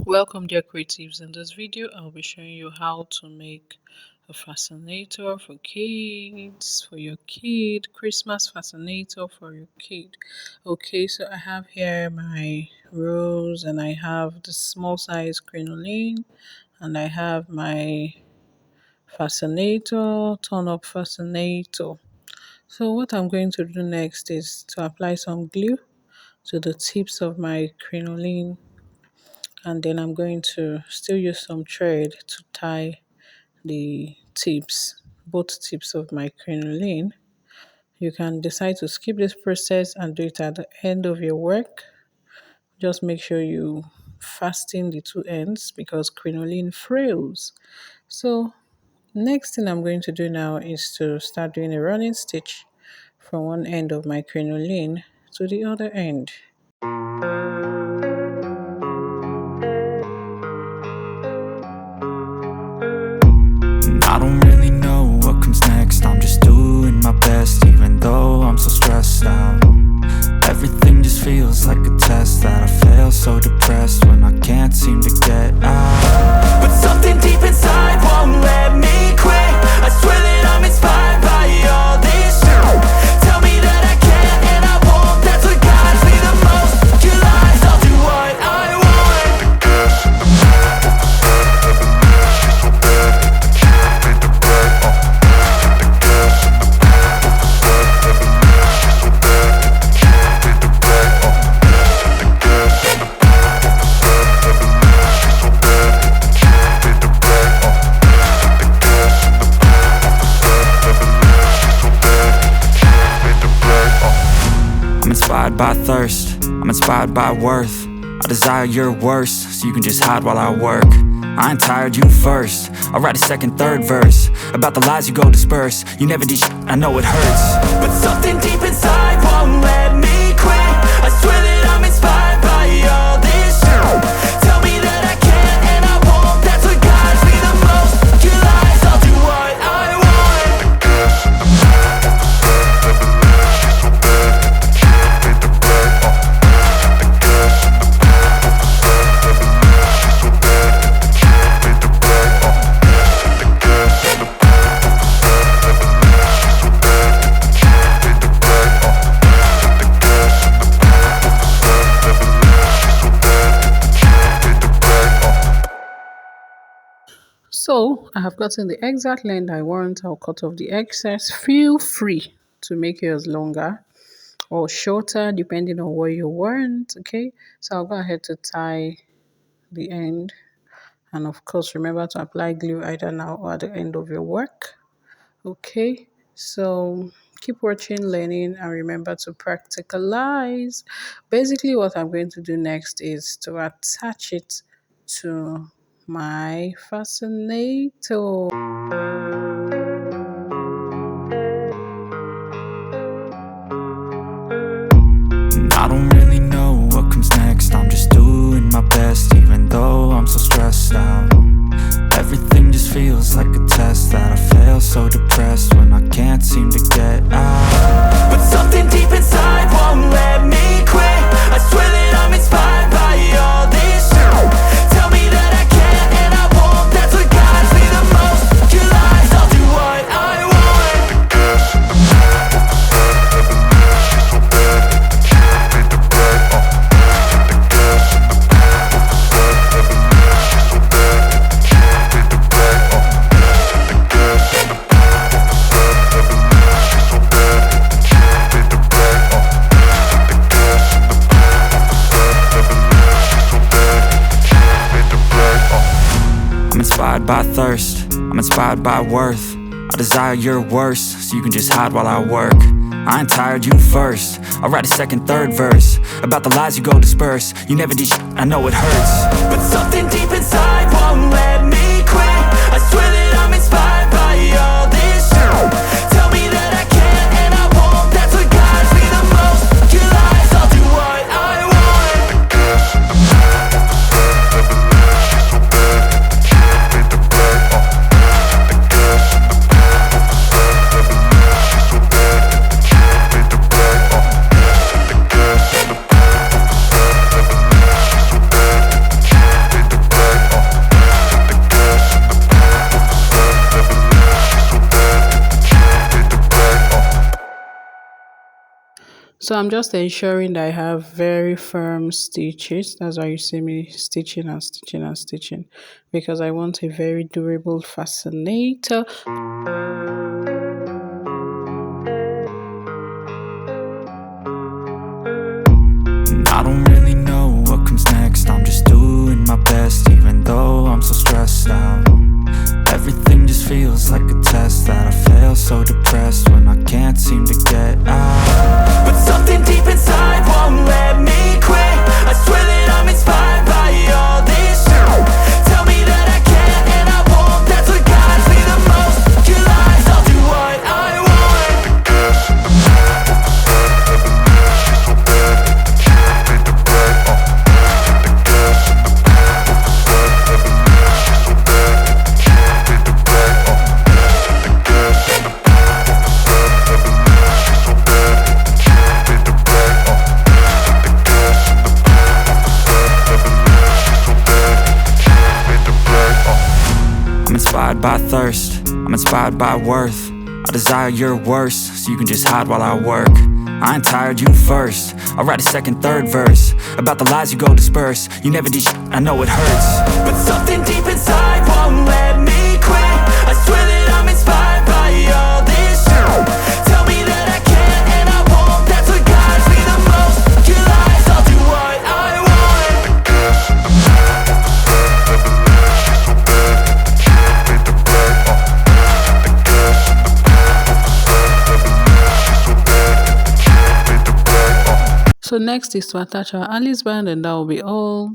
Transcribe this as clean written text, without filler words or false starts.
Welcome dear creatives. In this video I'll be showing you how to make a fascinator for kids, for your kid, Christmas fascinator for your kid. Okay, so I have here my rose and I have the small size crinoline and I have my fascinator, turn up fascinator. So what I'm going to do next is to apply some glue to the tips of my crinoline, and then I'm going to still use some thread to tie the tips, both tips of my crinoline. You can decide to skip this process and do it at the end of your work. Just make sure you fasten the two ends because crinoline frills. So next thing I'm going to do now is to start doing a running stitch from one end of my crinoline to the other end. I don't really know what comes next. I'm just doing my best, even though I'm so stressed out. Everything just feels like a test that I fail, so depressed when I can't seem to get out. But something deep inside won't let me quit. I swear that I'm inspired by all this shit. Tell me that I can and I won't. That's what guides me the most. Your lies, I'll do what I want. I'm inspired by thirst, I'm inspired by worth. I desire your worst, so you can just hide while I work. I ain't tired, you first. I'll write a second, third verse about the lies you go disperse. You never did shit, I know it hurts. But something deep inside won't let me quit. I swear that I'm inspired by all this shit. Tell me that I can and I won't. That's what guides me the most. Your lies, I'll do what I want. So I have gotten the exact length I want. I'll cut off the excess. Feel free to make yours longer or shorter depending on what you want. Okay, so I'll go ahead to tie the end, and of course remember to apply glue either now or at the end of your work. Okay, so keep watching, learning, and remember to practicalize. Basically what I'm going to do next is to attach it to my fascinator. I don't really know what comes next. I'm just doing my best, even though I'm so stressed out. Everything just feels like a test that I fail, so depressed when I can't seem to get out. But something deep inside won't let me quit. I swear that I'm inspired by all this shit. Tell me that I can and I won't. That's what guides me the most. Your lies, I'll do what I want. I'm inspired by thirst, I'm inspired by worth. I desire your worst, so you can just hide while I work. I ain't tired, you first. I'll write a second, third verse about the lies you go disperse. You never did shit, I know it hurts. But something deep inside won't let me quit. I swear that I'm inspired by all this shit. Tell me that I can and I won't. That's what guides me the most. Your lies, I'll do what I want. So I'm just ensuring that I have very firm stitches. That's why you see me stitching and stitching and stitching, because I want a very durable fascinator. And I don't really know what comes next. I'm just doing my best, even though I'm so stressed out. Everything just feels like a test that I fail, so depressed when I can't seem to get out. But something deep inside won't let me quit. I swear that I'm inspired by all this shit. Tell me that I can and I won't. That's what guides me the most. Your lies, I'll do what I want. I'm inspired by thirst, I'm inspired by worth. I desire your worst, so you can just hide while I work. I ain't tired, you first. I'll write a second, third verse about the lies you go disperse. You never did shit, I know it hurts. But something deep inside won't let me quit. I swear that I'm inspired by all this shit. Tell me that I can and I won't. That's what guides me the most. Your lies, I'll do what I want. So next is to attach our Alice band, and that will be all.